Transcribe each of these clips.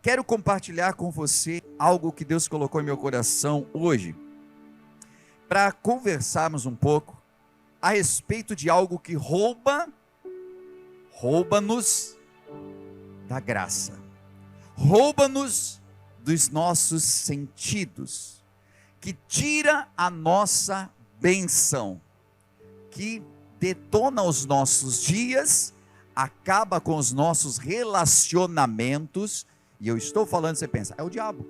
quero compartilhar com você algo que Deus colocou em meu coração hoje, para conversarmos um pouco a respeito de algo que rouba-nos da graça, rouba-nos dos nossos sentidos, que tira a nossa bênção, que detona os nossos dias, acaba com os nossos relacionamentos. E eu estou falando, você pensa, é o diabo.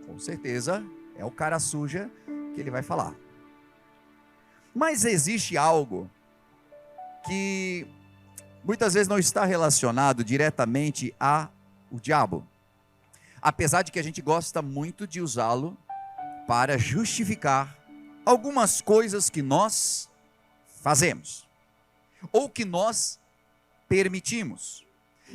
Com certeza, é o cara suja que ele vai falar. Mas existe algo que muitas vezes não está relacionado diretamente ao diabo. Apesar de que a gente gosta muito de usá-lo para justificar algumas coisas que nós fazemos, ou que nós permitimos.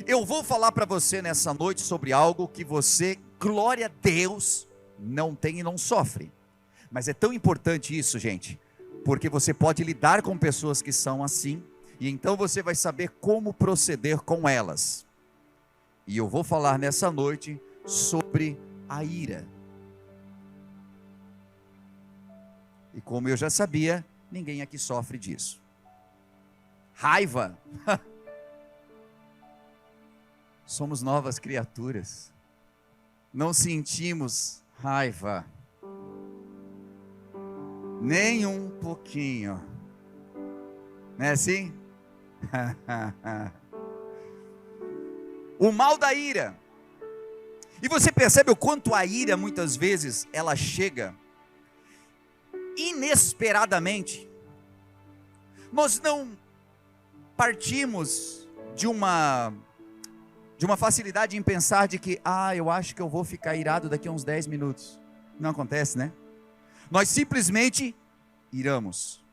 Eu vou falar para você nessa noite sobre algo que você, glória a Deus, não tem e não sofre. Mas é tão importante isso, gente, porque você pode lidar com pessoas que são assim, e então você vai saber como proceder com elas. E eu vou falar nessa noite sobre a ira. E como eu já sabia, ninguém aqui sofre disso. Raiva. Somos novas criaturas. Não sentimos raiva. Nem um pouquinho. Não é assim? O mal da ira. E você percebe o quanto a ira, muitas vezes, ela chega inesperadamente. Nós não partimos de uma facilidade em pensar de que, eu acho que eu vou ficar irado daqui a uns 10 minutos. Não acontece, né? Nós simplesmente iramos.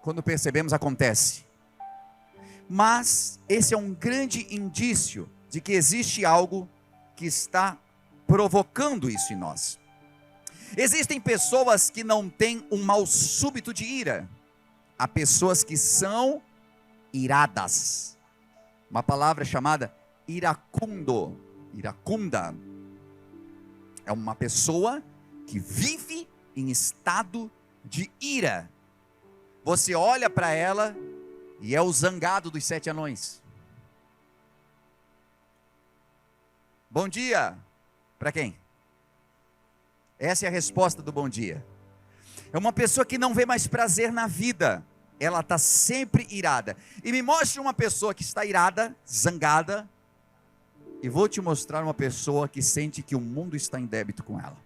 Quando percebemos, acontece. Mas esse é um grande indício de que existe algo que está provocando isso em nós. Existem pessoas que não têm um mal súbito de ira. Há pessoas que são iradas. Uma palavra chamada iracundo, iracunda. É uma pessoa que vive em estado de ira. Você olha para ela e é o zangado dos 7 anões. Bom dia. Para quem? Essa é a resposta do bom dia. É uma pessoa que não vê mais prazer na vida. Ela está sempre irada. E me mostre uma pessoa que está irada, zangada, e vou te mostrar uma pessoa que sente que o mundo está em débito com ela.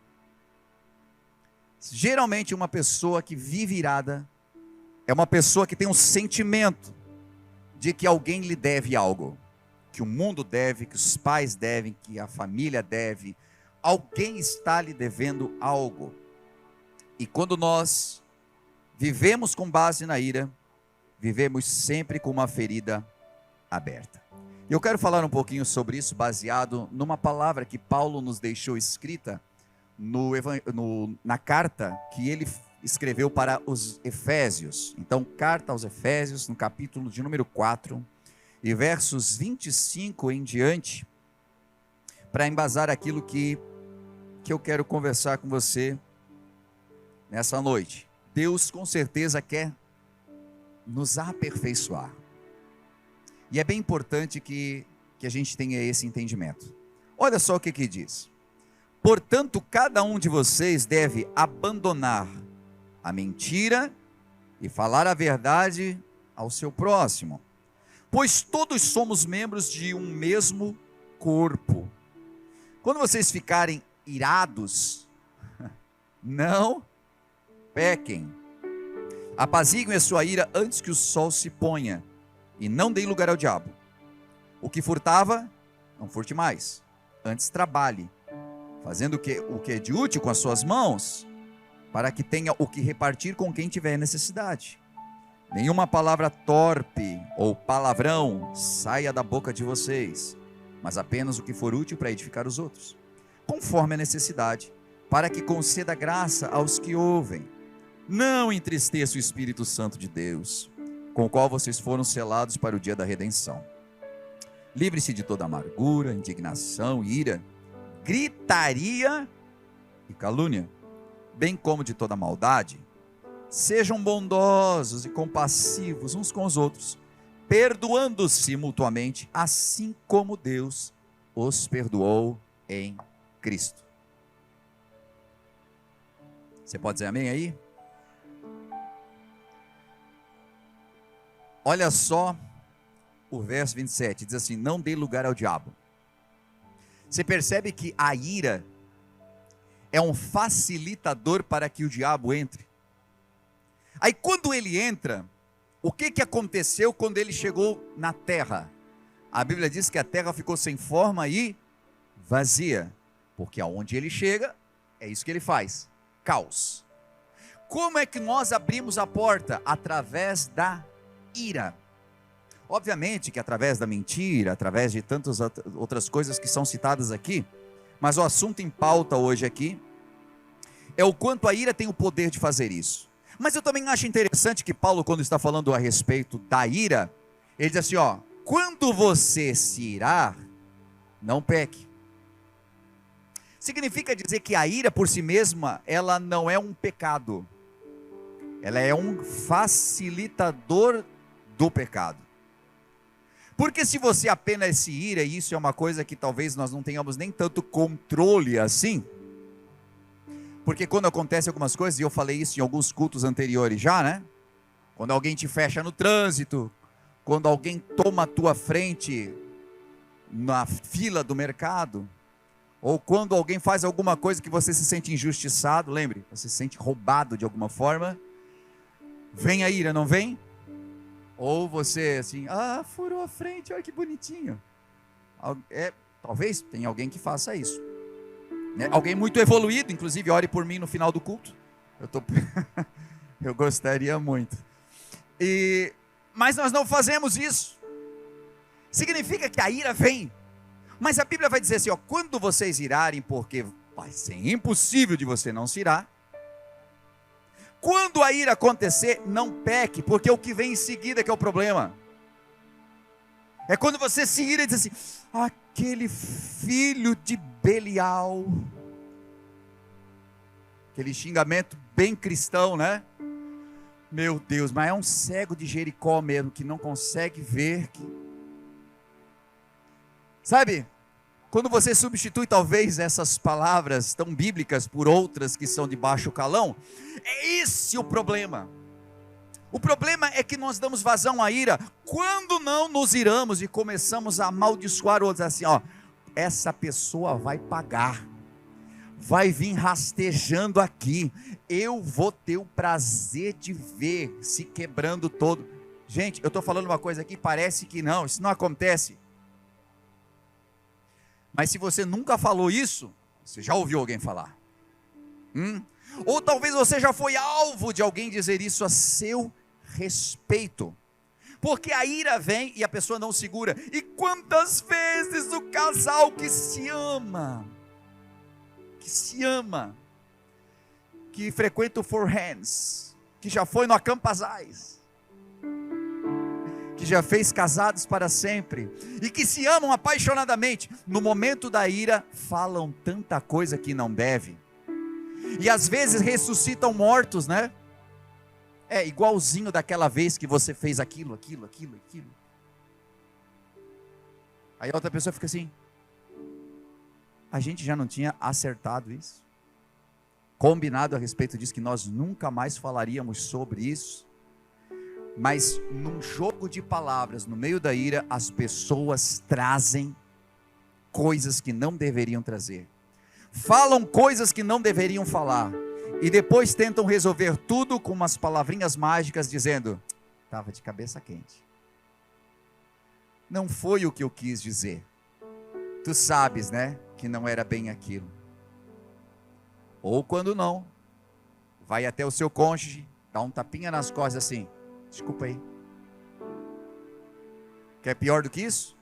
Geralmente uma pessoa que vive irada é uma pessoa que tem um sentimento de que alguém lhe deve algo, que o mundo deve, que os pais devem, que a família deve. Alguém está lhe devendo algo. E quando nós vivemos com base na ira, vivemos sempre com uma ferida aberta. E eu quero falar um pouquinho sobre isso, baseado numa palavra que Paulo nos deixou escrita na carta que ele escreveu para os Efésios. Então, carta aos Efésios, no capítulo de número 4, e versos 25 em diante, para embasar aquilo que eu quero conversar com você nessa noite. Deus com certeza quer nos aperfeiçoar. E é bem importante que a gente tenha esse entendimento. Olha só o que diz. Portanto, cada um de vocês deve abandonar a mentira e falar a verdade ao seu próximo. Pois todos somos membros de um mesmo corpo. Quando vocês ficarem irados, não pequem. Apaziguem a sua ira antes que o sol se ponha, e não deem lugar ao diabo. O que furtava, não furte mais. Antes trabalhe, fazendo o que é de útil com as suas mãos, para que tenha o que repartir com quem tiver necessidade. Nenhuma palavra torpe ou palavrão saia da boca de vocês, mas apenas o que for útil para edificar os outros, conforme a necessidade, para que conceda graça aos que ouvem. Não entristeça o Espírito Santo de Deus, com o qual vocês foram selados para o dia da redenção. Livre-se de toda amargura, indignação, ira, gritaria e calúnia, bem como de toda maldade. Sejam bondosos e compassivos uns com os outros, perdoando-se mutuamente, assim como Deus os perdoou em Cristo. Você pode dizer amém aí? Olha só o verso 27, diz assim: não dê lugar ao diabo. Você percebe que a ira é um facilitador para que o diabo entre. Aí quando ele entra, o que aconteceu quando ele chegou na terra? A Bíblia diz que a terra ficou sem forma e vazia, porque aonde ele chega, é isso que ele faz: caos. Como é que nós abrimos a porta? Através da ira. Obviamente que através da mentira, através de tantas outras coisas que são citadas aqui, mas o assunto em pauta hoje aqui é o quanto a ira tem o poder de fazer isso. Mas eu também acho interessante que Paulo, quando está falando a respeito da ira, ele diz assim, ó: quando você se irar, não peque. Significa dizer que a ira por si mesma, ela não é um pecado, ela é um facilitador do pecado. Porque se você apenas se ira, e isso é uma coisa que talvez nós não tenhamos nem tanto controle assim, porque quando acontece algumas coisas, e eu falei isso em alguns cultos anteriores já, né? Quando alguém te fecha no trânsito, quando alguém toma a tua frente na fila do mercado, ou quando alguém faz alguma coisa que você se sente injustiçado, lembre, você se sente roubado de alguma forma, vem a ira, não vem? Ou você assim, furou a frente, olha que bonitinho. Talvez tenha alguém que faça isso, né? Alguém muito evoluído, inclusive ore por mim no final do culto. Eu gostaria muito. Mas nós não fazemos isso. Significa que a ira vem. Mas a Bíblia vai dizer assim, ó: quando vocês irarem, porque vai ser impossível de você não se irar. Quando a ira acontecer, não peque, porque o que vem em seguida que é o problema. É quando você se ira e diz assim: aquele filho de Belial. Aquele xingamento bem cristão, né? Meu Deus, mas é um cego de Jericó mesmo, que não consegue ver. Sabe? Quando você substitui talvez essas palavras tão bíblicas por outras que são de baixo calão, é esse o problema. O problema é que nós damos vazão à ira quando não nos iramos e começamos a amaldiçoar outros assim, ó: essa pessoa vai pagar, vai vir rastejando aqui, eu vou ter o prazer de ver se quebrando todo. Gente, eu estou falando uma coisa aqui, parece que não, isso não acontece. Mas se você nunca falou isso, você já ouviu alguém falar. Ou talvez você já foi alvo de alguém dizer isso a seu respeito. Porque a ira vem e a pessoa não segura. E quantas vezes o casal que se ama, que frequenta o Four Hands, que já foi no Acampazais, que já fez Casados para Sempre, e que se amam apaixonadamente, no momento da ira, falam tanta coisa que não deve, e às vezes ressuscitam mortos, né? É igualzinho daquela vez que você fez aquilo. Aí a outra pessoa fica assim: a gente já não tinha acertado isso? Combinado a respeito disso, que nós nunca mais falaríamos sobre isso? Mas num jogo de palavras, no meio da ira, as pessoas trazem coisas que não deveriam trazer, falam coisas que não deveriam falar, e depois tentam resolver tudo com umas palavrinhas mágicas, dizendo: estava de cabeça quente, não foi o que eu quis dizer, tu sabes, né, que não era bem aquilo. Ou quando não, vai até o seu cônjuge, dá um tapinha nas costas assim: desculpa aí. Quer pior do que isso?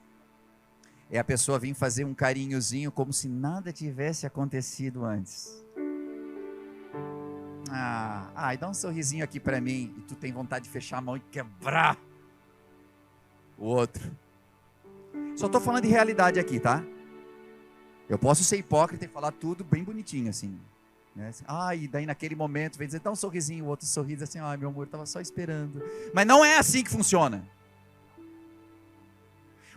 É a pessoa vir fazer um carinhozinho como se nada tivesse acontecido antes. E dá um sorrisinho aqui para mim, e tu tem vontade de fechar a mão e quebrar o outro. Só estou falando de realidade aqui, tá? Eu posso ser hipócrita e falar tudo bem bonitinho assim, né? E daí naquele momento vem dizer, dá um sorrisinho, o outro sorriso assim, ai meu amor, estava só esperando. Mas não é assim que funciona.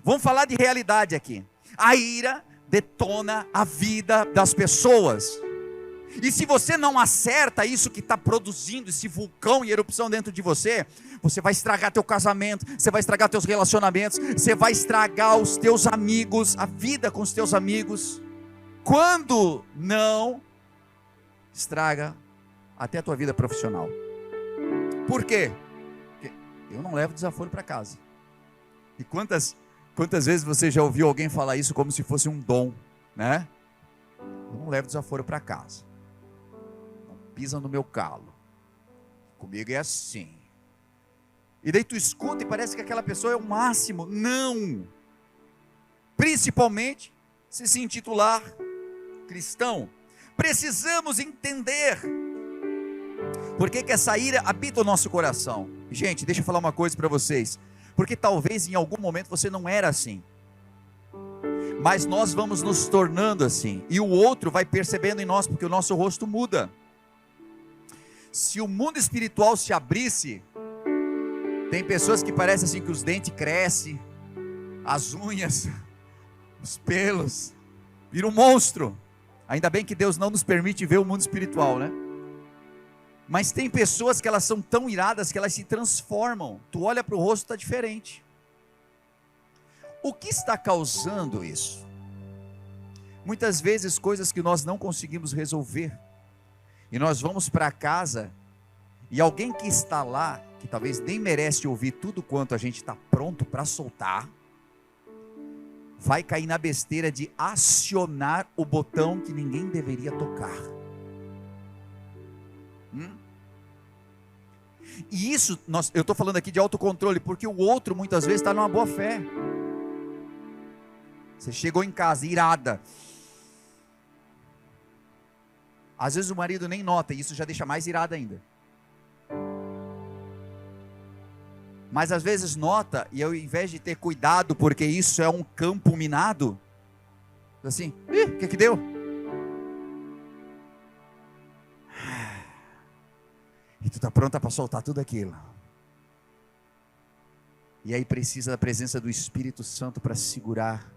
Vamos falar de realidade aqui. A ira detona a vida das pessoas. E se você não acerta isso que está produzindo esse vulcão e erupção dentro de você, você vai estragar teu casamento, você vai estragar teus relacionamentos, você vai estragar os teus amigos, a vida com os teus amigos. Quando não, estraga até a tua vida profissional. Por quê? Porque eu não levo desaforo para casa. E quantas vezes você já ouviu alguém falar isso como se fosse um dom, né? Eu não levo desaforo para casa. Pisa no meu calo. Comigo é assim. E daí tu escuta e parece que aquela pessoa é o máximo. Não. Principalmente se intitular cristão. Precisamos entender por que essa ira habita o nosso coração. Gente, deixa eu falar uma coisa para vocês. Porque talvez em algum momento você não era assim. Mas nós vamos nos tornando assim. E o outro vai percebendo em nós, porque o nosso rosto muda. Se o mundo espiritual se abrisse, tem pessoas que parecem assim que os dentes crescem, as unhas, os pelos, vira um monstro. Ainda bem que Deus não nos permite ver o mundo espiritual, né? Mas tem pessoas que elas são tão iradas que elas se transformam. Tu olha para o rosto, está diferente. O que está causando isso? Muitas vezes coisas que nós não conseguimos resolver. E nós vamos para casa e alguém que está lá, que talvez nem merece ouvir tudo quanto a gente está pronto para soltar, vai cair na besteira de acionar o botão que ninguém deveria tocar. E isso, eu estou falando aqui de autocontrole, porque o outro muitas vezes está numa boa fé. Você chegou em casa irada. Às vezes o marido nem nota, e isso já deixa mais irado ainda. Mas às vezes nota, e ao invés de ter cuidado, porque isso é um campo minado, assim, o que deu? E tu está pronta para soltar tudo aquilo. E aí precisa da presença do Espírito Santo para segurar.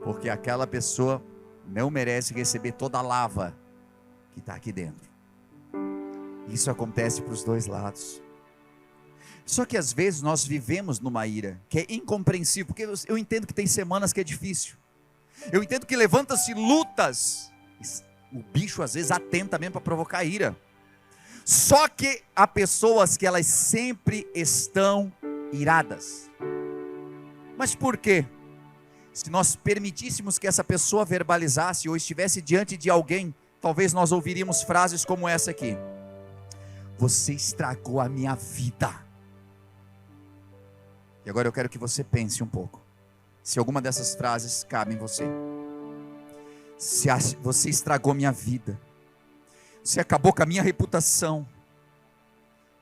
Porque aquela pessoa não merece receber toda a lava que está aqui dentro. Isso acontece para os dois lados. Só que às vezes nós vivemos numa ira que é incompreensível, porque eu entendo que tem semanas que é difícil. Eu entendo que levanta-se lutas. O bicho às vezes atenta mesmo para provocar ira. Só que há pessoas que elas sempre estão iradas. Mas por quê? Se nós permitíssemos que essa pessoa verbalizasse ou estivesse diante de alguém, talvez nós ouviríamos frases como essa aqui: você estragou a minha vida. E agora eu quero que você pense um pouco, se alguma dessas frases cabe em você. Você estragou minha vida, você acabou com a minha reputação,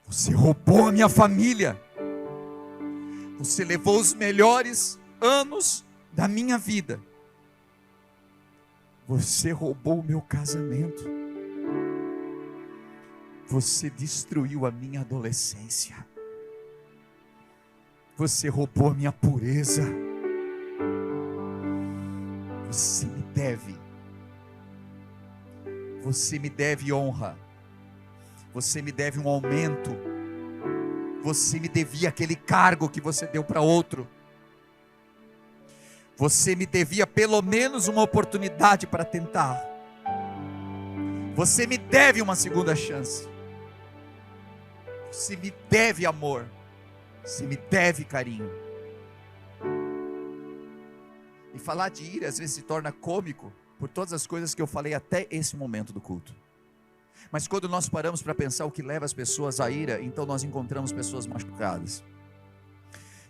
você roubou a minha família, você levou os melhores anos da minha vida, você roubou o meu casamento, você destruiu a minha adolescência, você roubou a minha pureza, você me deve honra, você me deve um aumento, você me devia aquele cargo que você deu para outro, você me devia pelo menos uma oportunidade para tentar, você me deve uma segunda chance, você me deve amor, você me deve carinho. E falar de ira às vezes se torna cômico por todas as coisas que eu falei até esse momento do culto. Mas quando nós paramos para pensar o que leva as pessoas à ira, então nós encontramos pessoas machucadas.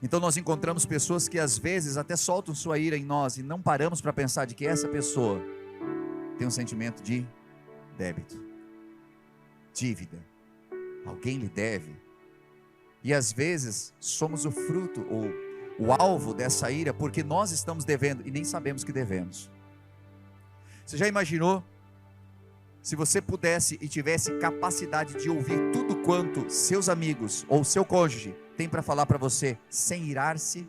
Então nós encontramos pessoas que às vezes até soltam sua ira em nós e não paramos para pensar de que essa pessoa tem um sentimento de débito, dívida, alguém lhe deve. E às vezes somos o fruto, ou o alvo dessa ira porque nós estamos devendo e nem sabemos que devemos. Você já imaginou se você pudesse e tivesse capacidade de ouvir tudo quanto seus amigos ou seu cônjuge tem para falar para você sem irar-se?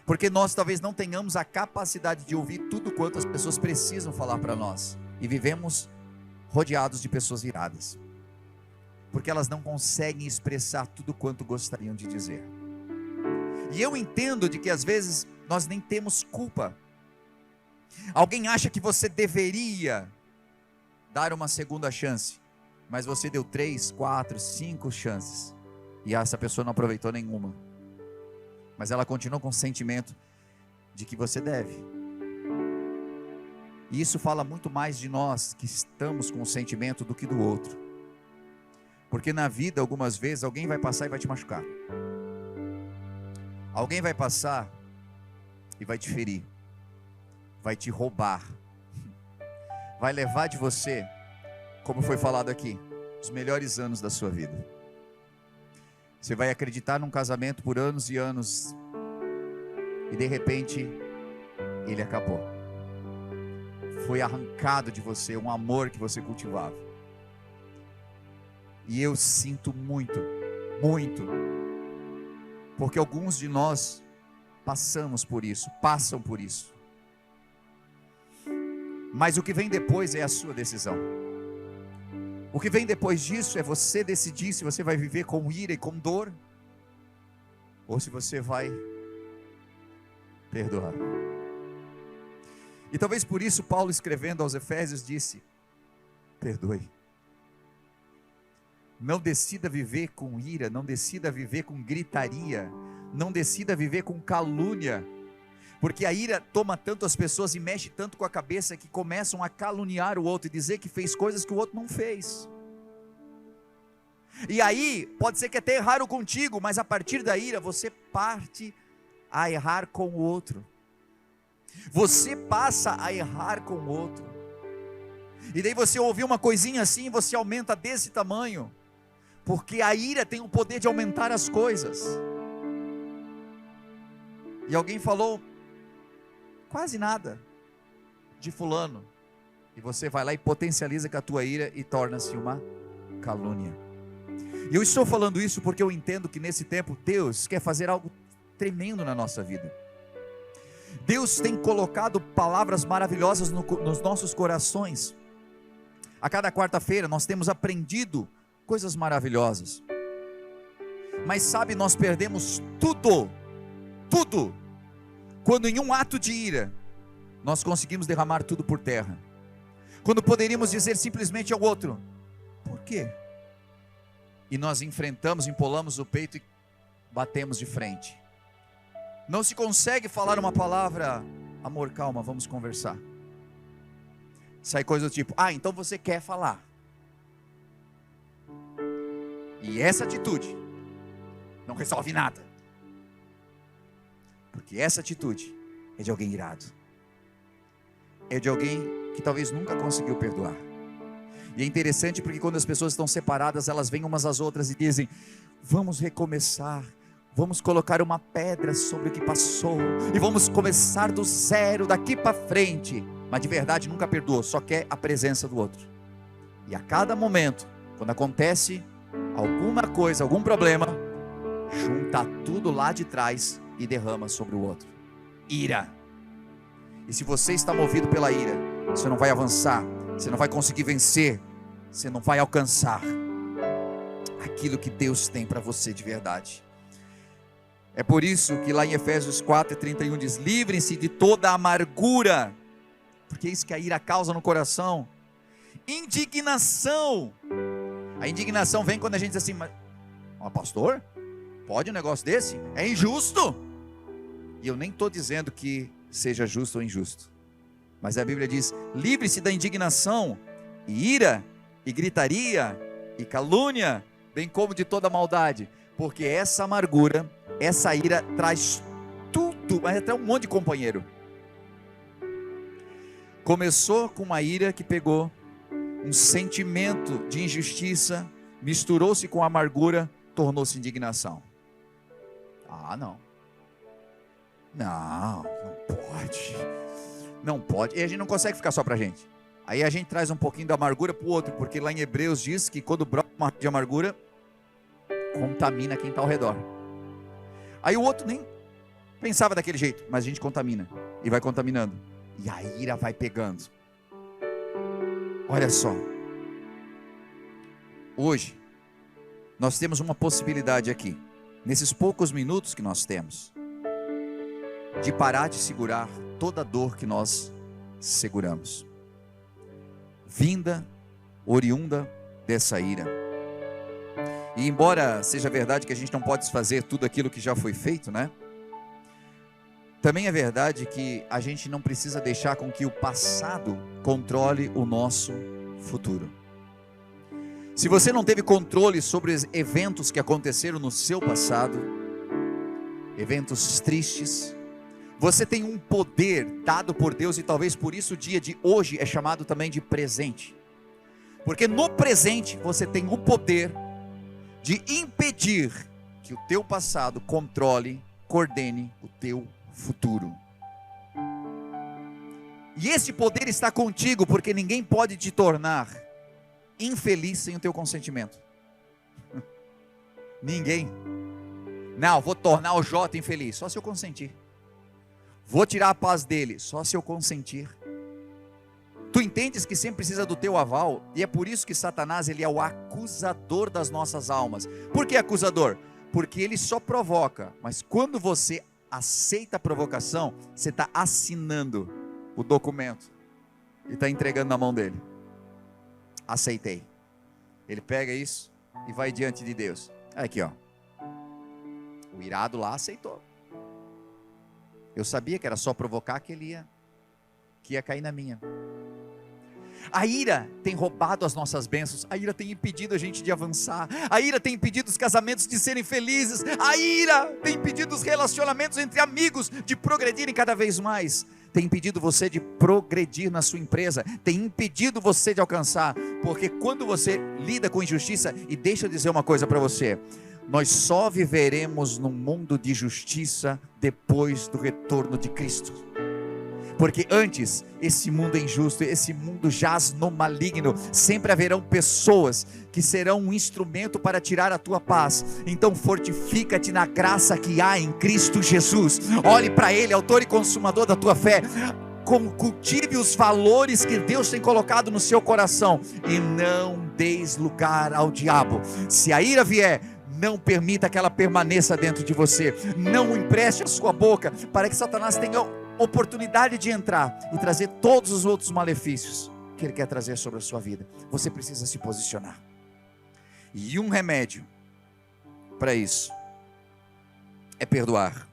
Porque nós talvez não tenhamos a capacidade de ouvir tudo quanto as pessoas precisam falar para nós e vivemos rodeados de pessoas iradas, porque elas não conseguem expressar tudo quanto gostariam de dizer. E eu entendo de que às vezes nós nem temos culpa. Alguém acha que você deveria dar uma segunda chance, mas você deu 3, 4, 5 chances e essa pessoa não aproveitou nenhuma, mas ela continua com o sentimento de que você deve. E isso fala muito mais de nós que estamos com o sentimento do que do outro, porque na vida algumas vezes alguém vai passar e vai te machucar, alguém vai passar e vai te ferir, vai te roubar, vai levar de você, como foi falado aqui, os melhores anos da sua vida. Você vai acreditar num casamento por anos e anos, e de repente, ele acabou. Foi arrancado de você um amor que você cultivava. E eu sinto muito, muito, porque alguns de nós passam por isso. Mas o que vem depois é a sua decisão. O que vem depois disso é você decidir se você vai viver com ira e com dor, ou se você vai perdoar. E talvez por isso Paulo, escrevendo aos Efésios, disse: perdoe. Não decida viver com ira, não decida viver com gritaria, não decida viver com calúnia, porque a ira toma tanto as pessoas e mexe tanto com a cabeça que começam a caluniar o outro e dizer que fez coisas que o outro não fez. E aí, pode ser que até erraram contigo, mas a partir da ira você parte a errar com o outro. Você passa a errar com o outro. E daí você ouviu uma coisinha assim, você aumenta desse tamanho, porque a ira tem o poder de aumentar as coisas. E alguém falou quase nada de fulano, e você vai lá e potencializa com a tua ira e torna-se uma calúnia. E eu estou falando isso porque eu entendo que nesse tempo Deus quer fazer algo tremendo na nossa vida. Deus tem colocado palavras maravilhosas nos nossos corações. A cada quarta-feira nós temos aprendido coisas maravilhosas. Mas sabe, nós perdemos tudo, quando em um ato de ira, nós conseguimos derramar tudo por terra. Quando poderíamos dizer simplesmente ao outro: por quê? E nós enfrentamos, empolamos o peito e batemos de frente. Não se consegue falar uma palavra: amor, calma, vamos conversar. Sai coisa do tipo: então você quer falar. E essa atitude não resolve nada, porque essa atitude é de alguém irado, é de alguém que talvez nunca conseguiu perdoar. E é interessante porque quando as pessoas estão separadas, elas vêm umas às outras e dizem: vamos recomeçar, vamos colocar uma pedra sobre o que passou, e vamos começar do zero daqui para frente. Mas de verdade nunca perdoou, só quer a presença do outro. E a cada momento, quando acontece alguma coisa, algum problema, junta tudo lá de trás e derrama sobre o outro. Ira. E se você está movido pela ira, você não vai avançar, você não vai conseguir vencer, você não vai alcançar aquilo que Deus tem para você de verdade. É por isso que lá em Efésios 4:31 diz: livrem-se de toda amargura, porque é isso que a ira causa no coração. Indignação. A indignação vem quando a gente diz assim: mas pastor, pode um negócio desse? É injusto. E eu nem estou dizendo que seja justo ou injusto, mas a Bíblia diz: livre-se da indignação, e ira, e gritaria, e calúnia, bem como de toda maldade, porque essa amargura, essa ira traz tudo, mas até um monte de companheiro. Começou com uma ira que pegou um sentimento de injustiça, misturou-se com amargura, tornou-se indignação. Não, Não, não pode. Não pode. E a gente não consegue ficar só para a gente. Aí a gente traz um pouquinho da amargura para o outro, porque lá em Hebreus diz que quando brota uma de amargura, contamina quem está ao redor. Aí o outro nem pensava daquele jeito, mas a gente contamina e vai contaminando. E a ira vai pegando. Olha só. Hoje, nós temos uma possibilidade aqui, nesses poucos minutos que nós temos, de parar de segurar toda a dor que nós seguramos, vinda, oriunda dessa ira. E embora seja verdade que a gente não pode desfazer tudo aquilo que já foi feito, né? Também é verdade que a gente não precisa deixar com que o passado controle o nosso futuro. Se você não teve controle sobre os eventos que aconteceram no seu passado, eventos tristes, você tem um poder dado por Deus, e talvez por isso o dia de hoje é chamado também de presente. Porque no presente você tem o poder de impedir que o teu passado controle, coordene o teu futuro. E esse poder está contigo, porque ninguém pode te tornar infeliz sem o teu consentimento. Ninguém. Não, vou tornar o Jota infeliz, só se eu consentir. Vou tirar a paz dele, só se eu consentir. Tu entendes que sempre precisa do teu aval, e é por isso que Satanás, ele é o acusador das nossas almas. Por que acusador? Porque ele só provoca, mas quando você aceita a provocação, você está assinando o documento e está entregando na mão dele. Aceitei. Ele pega isso e vai diante de Deus. Aqui, ó. O irado lá aceitou. Eu sabia que era só provocar que ele ia cair na minha. A ira tem roubado as nossas bênçãos. A ira tem impedido a gente de avançar. A ira tem impedido os casamentos de serem felizes. A ira tem impedido os relacionamentos entre amigos de progredirem cada vez mais. Tem impedido você de progredir na sua empresa. Tem impedido você de alcançar. Porque quando você lida com injustiça, e deixa eu dizer uma coisa para você, nós só viveremos num mundo de justiça depois do retorno de Cristo. Porque antes, esse mundo é injusto, esse mundo jaz no maligno. Sempre haverão pessoas que serão um instrumento para tirar a tua paz. Então fortifica-te na graça que há em Cristo Jesus. Olhe para Ele, autor e consumador da tua fé. Cultive os valores que Deus tem colocado no seu coração, e não deis lugar ao diabo. Se a ira vier, não permita que ela permaneça dentro de você. Não empreste a sua boca para que Satanás tenha oportunidade de entrar e trazer todos os outros malefícios que ele quer trazer sobre a sua vida. Você precisa se posicionar. E um remédio para isso é perdoar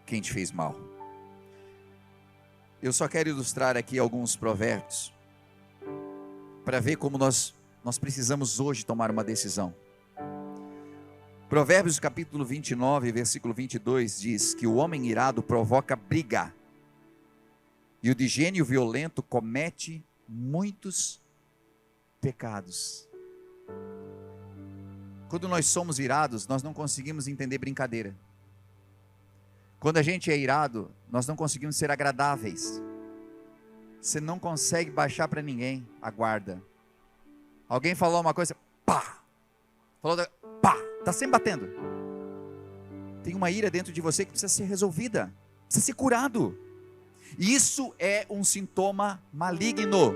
quem te fez mal. Eu só quero ilustrar aqui alguns provérbios para ver como nós precisamos hoje tomar uma decisão. Provérbios capítulo 29, versículo 22 diz que o homem irado provoca briga, e o de gênio violento comete muitos pecados. Quando nós somos irados, nós não conseguimos entender brincadeira. Quando a gente é irado, nós não conseguimos ser agradáveis. Você não consegue baixar para ninguém a guarda. Alguém falou uma coisa, pá! Falou, pá! Está sempre batendo. Tem uma ira dentro de você que precisa ser resolvida, precisa ser curado. Isso é um sintoma maligno.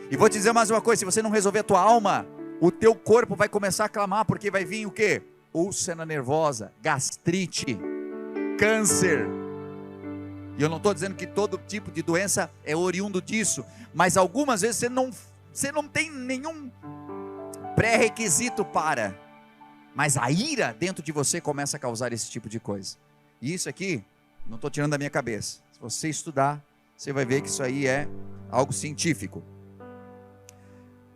E vou te dizer mais uma coisa: se você não resolver a tua alma, o teu corpo vai começar a clamar, porque vai vir o quê? Úlcera nervosa, gastrite, câncer. E eu não estou dizendo que todo tipo de doença é oriundo disso, mas algumas vezes você não tem nenhum pré-requisito para, mas a ira dentro de você começa a causar esse tipo de coisa. E isso aqui, não estou tirando da minha cabeça. Se você estudar, você vai ver que isso aí é algo científico.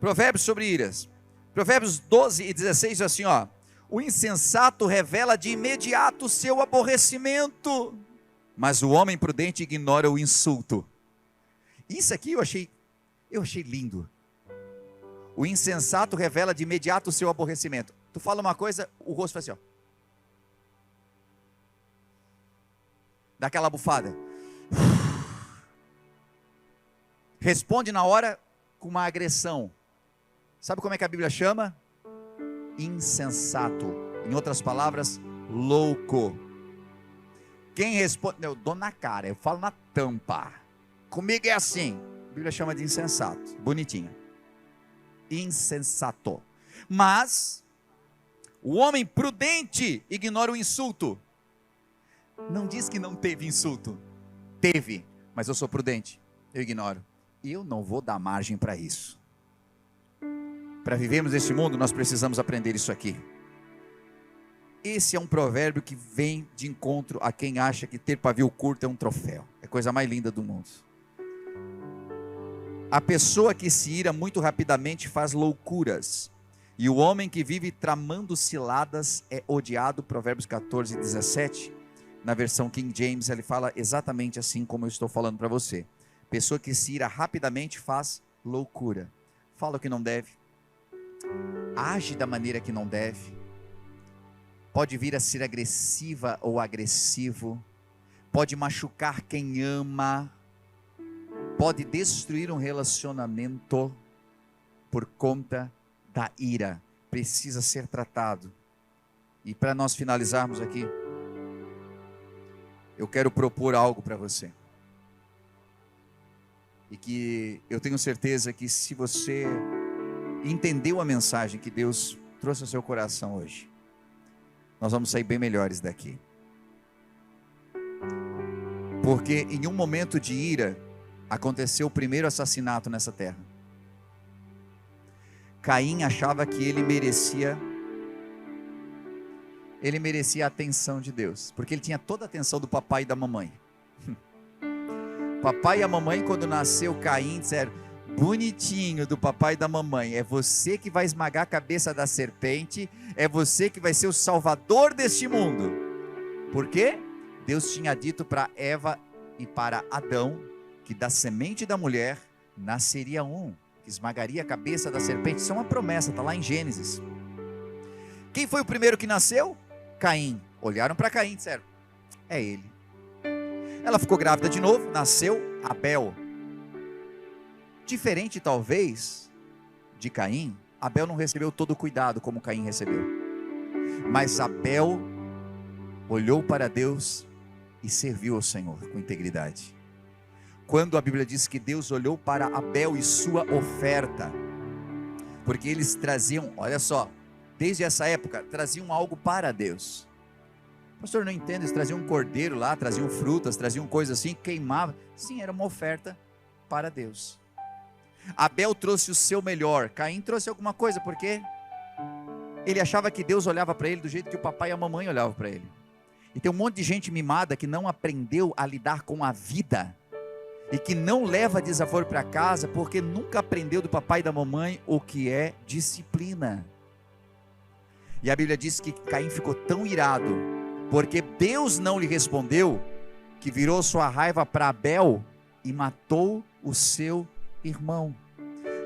Provérbios sobre iras. Provérbios 12 e 16 diz assim, ó: o insensato revela de imediato o seu aborrecimento, mas o homem prudente ignora o insulto. Isso aqui eu achei lindo. O insensato revela de imediato o seu aborrecimento. Tu fala uma coisa, o rosto faz assim, ó. Dá aquela bufada. Responde na hora com uma agressão. Sabe como é que a Bíblia chama? Insensato. Em outras palavras, louco. Quem responde, eu dou na cara, eu falo na tampa. Comigo é assim. A Bíblia chama de insensato. Bonitinho. Insensato. Mas o homem prudente ignora o insulto. Não diz que não teve insulto. Teve, mas eu sou prudente. Eu ignoro. E eu não vou dar margem para isso. Para vivermos neste mundo, nós precisamos aprender isso aqui. Esse é um provérbio que vem de encontro a quem acha que ter pavio curto é um troféu. É a coisa mais linda do mundo. A pessoa que se ira muito rapidamente faz loucuras. E o homem que vive tramando ciladas é odiado. Provérbios 14, 17. Na versão King James, ele fala exatamente assim como eu estou falando para você. Pessoa que se ira rapidamente faz loucura. Fala o que não deve. Age da maneira que não deve. Pode vir a ser agressiva ou agressivo. Pode machucar quem ama. Pode destruir um relacionamento por conta da ira. Precisa ser tratado. E para nós finalizarmos aqui, eu quero propor algo para você. E que eu tenho certeza que se você entendeu a mensagem que Deus trouxe ao seu coração hoje, nós vamos sair bem melhores daqui. Porque em um momento de ira, aconteceu o primeiro assassinato nessa terra. Caim achava que ele merecia a atenção de Deus, porque ele tinha toda a atenção do papai e da mamãe. Papai e a mamãe, quando nasceu Caim, disseram: bonitinho do papai e da mamãe, é você que vai esmagar a cabeça da serpente, é você que vai ser o salvador deste mundo. Por quê? Deus tinha dito para Eva e para Adão que da semente da mulher nasceria um que esmagaria a cabeça da serpente. Isso é uma promessa, está lá em Gênesis. Quem foi o primeiro que nasceu? Caim. Olharam para Caim e disseram: é ele. Ela ficou grávida de novo, nasceu Abel. Diferente talvez de Caim, Abel não recebeu todo o cuidado como Caim recebeu. Mas Abel olhou para Deus e serviu ao Senhor com integridade. Quando a Bíblia diz que Deus olhou para Abel e sua oferta, porque eles traziam, olha só, desde essa época, traziam algo para Deus. Pastor, não entendo, eles traziam um cordeiro lá, traziam frutas, traziam coisas assim, queimavam. Sim, era uma oferta para Deus. Abel trouxe o seu melhor, Caim trouxe alguma coisa, porque ele achava que Deus olhava para ele do jeito que o papai e a mamãe olhavam para ele. E tem um monte de gente mimada que não aprendeu a lidar com a vida, e que não leva desaforo para casa, porque nunca aprendeu do papai e da mamãe o que é disciplina. E a Bíblia diz que Caim ficou tão irado, porque Deus não lhe respondeu, que virou sua raiva para Abel e matou o seu irmão.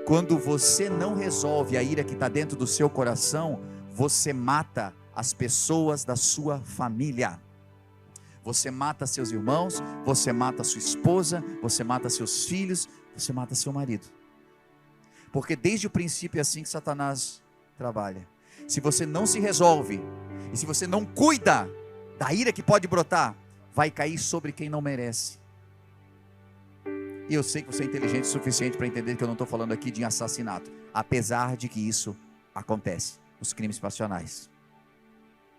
Quando você não resolve a ira que está dentro do seu coração, você mata as pessoas da sua família. Você mata seus irmãos, você mata sua esposa, você mata seus filhos, você mata seu marido. Porque desde o princípio é assim que Satanás trabalha. Se você não se resolve, e se você não cuida da ira que pode brotar, vai cair sobre quem não merece. E eu sei que você é inteligente o suficiente para entender que eu não estou falando aqui de assassinato, apesar de que isso acontece, os crimes passionais.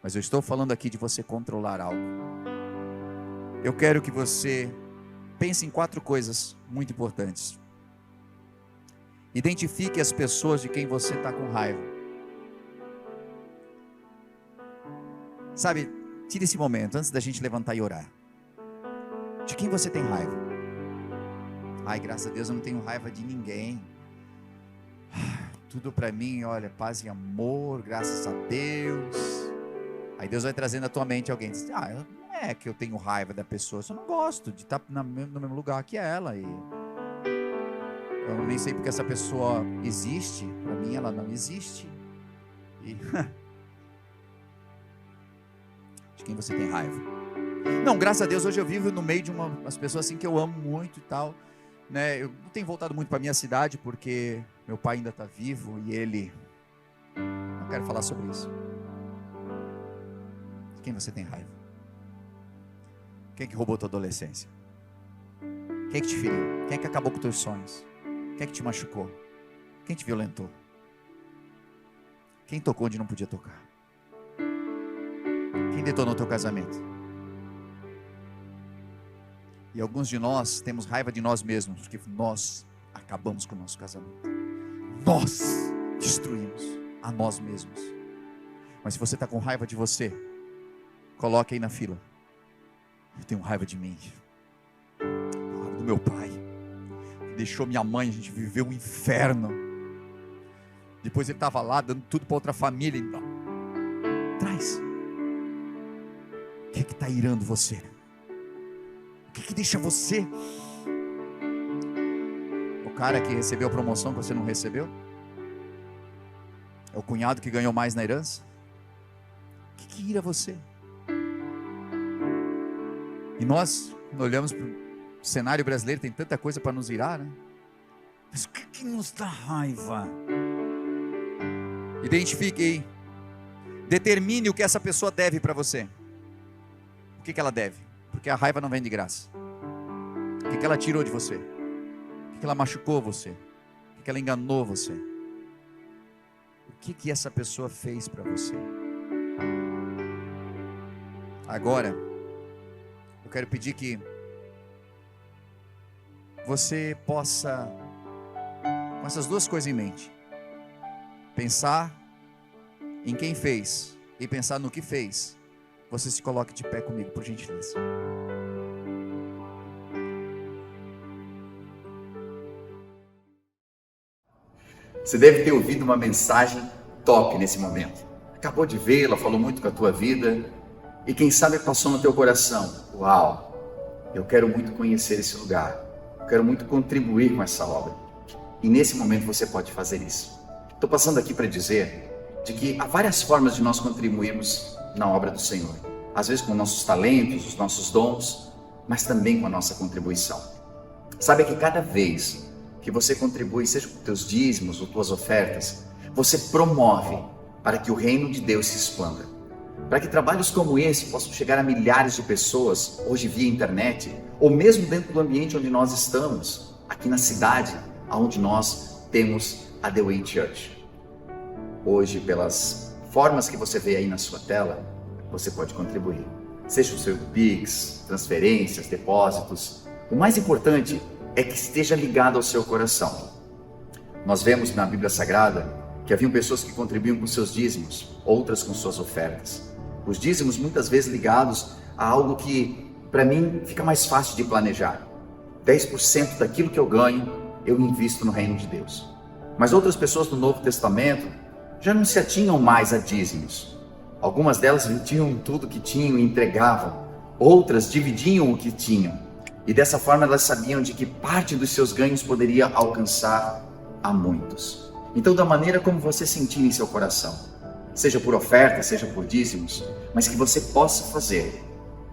Mas eu estou falando aqui de você controlar algo. Eu quero que você pense em 4 coisas muito importantes. Identifique as pessoas de quem você está com raiva. Sabe, tire esse momento antes da gente levantar e orar. De quem você tem raiva? Ai, graças a Deus eu não tenho raiva de ninguém. Tudo para mim, olha, paz e amor, graças a Deus. Aí Deus vai trazendo à tua mente alguém diz: não é que eu tenho raiva da pessoa, eu só não gosto de estar no mesmo lugar que ela. E eu nem sei porque essa pessoa existe. Para mim ela não existe. E de quem você tem raiva? Não, graças a Deus, hoje eu vivo no meio de umas pessoas assim que eu amo muito e tal, né? Eu não tenho voltado muito para minha cidade porque meu pai ainda está vivo e ele... Não quero falar sobre isso. De quem você tem raiva? Quem que roubou tua adolescência? Quem que te feriu? Quem que acabou com teus sonhos? Quem que te machucou? Quem te violentou? Quem tocou onde não podia tocar? Quem detonou teu casamento? E alguns de nós temos raiva de nós mesmos, porque nós acabamos com o nosso casamento. Nós destruímos a nós mesmos. Mas se você está com raiva de você, coloque aí na fila. Eu tenho raiva de mim, do meu pai, que deixou minha mãe, a gente viveu um inferno. Depois ele estava lá dando tudo para outra família. Traz. O que está irando você? O que deixa você? O cara que recebeu a promoção que você não recebeu? É o cunhado que ganhou mais na herança? O que ira você? E nós, quando olhamos para o cenário brasileiro, tem tanta coisa para nos irar, né? Mas o que nos dá raiva? Identifique aí. Determine o que essa pessoa deve para você. O que ela deve? Porque a raiva não vem de graça. O que ela tirou de você? O que ela machucou você? O que ela enganou você? O que essa pessoa fez para você? Agora, eu quero pedir que você possa, com essas duas coisas em mente, pensar em quem fez e pensar no que fez. Você se coloque de pé comigo, por gentileza. Você deve ter ouvido uma mensagem top nesse momento. Acabou de vê-la, falou muito com a tua vida. E quem sabe passou no teu coração: uau, eu quero muito conhecer esse lugar. Eu quero muito contribuir com essa obra. E nesse momento você pode fazer isso. Estou passando aqui para dizer de que há várias formas de nós contribuirmos na obra do Senhor. Às vezes com nossos talentos, os nossos dons, mas também com a nossa contribuição. Sabe que cada vez que você contribui, seja com teus dízimos ou tuas ofertas, você promove para que o reino de Deus se expanda. Para que trabalhos como esse possam chegar a milhares de pessoas, hoje via internet, ou mesmo dentro do ambiente onde nós estamos, aqui na cidade, onde nós temos a The Way Church. Hoje, pelas formas que você vê aí na sua tela, você pode contribuir. Seja o seu Pix, transferências, depósitos. O mais importante é que esteja ligado ao seu coração. Nós vemos na Bíblia Sagrada que haviam pessoas que contribuíam com seus dízimos, outras com suas ofertas. Os dízimos muitas vezes ligados a algo que, para mim, fica mais fácil de planejar. 10% daquilo que eu ganho, eu invisto no reino de Deus. Mas outras pessoas do Novo Testamento já não se atinham mais a dízimos. Algumas delas vendiam tudo que tinham e entregavam. Outras dividiam o que tinham. E dessa forma elas sabiam de que parte dos seus ganhos poderia alcançar a muitos. Então, da maneira como você sentir em seu coração, seja por oferta, seja por dízimos, mas que você possa fazer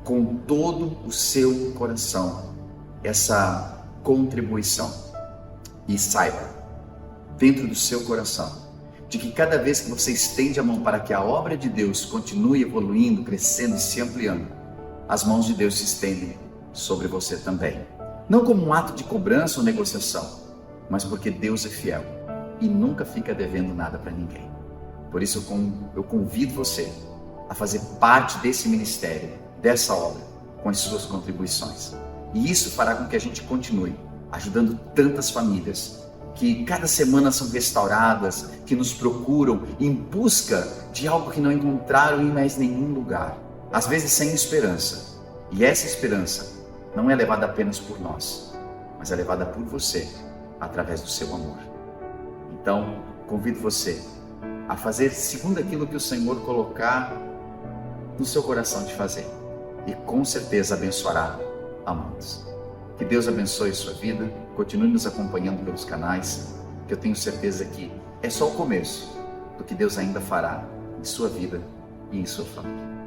com todo o seu coração essa contribuição. E saiba, dentro do seu coração, de que cada vez que você estende a mão para que a obra de Deus continue evoluindo, crescendo e se ampliando, as mãos de Deus se estendem sobre você também. Não como um ato de cobrança ou negociação, mas porque Deus é fiel e nunca fica devendo nada para ninguém. Por isso eu convido você a fazer parte desse ministério, dessa obra, com as suas contribuições. E isso fará com que a gente continue ajudando tantas famílias que cada semana são restauradas, que nos procuram em busca de algo que não encontraram em mais nenhum lugar. Às vezes sem esperança. E essa esperança não é levada apenas por nós, mas é levada por você, através do seu amor. Então, convido você a fazer segundo aquilo que o Senhor colocar no seu coração de fazer. E com certeza abençoará a muitos. Que Deus abençoe sua vida, continue nos acompanhando pelos canais, que eu tenho certeza que é só o começo do que Deus ainda fará em sua vida e em sua família.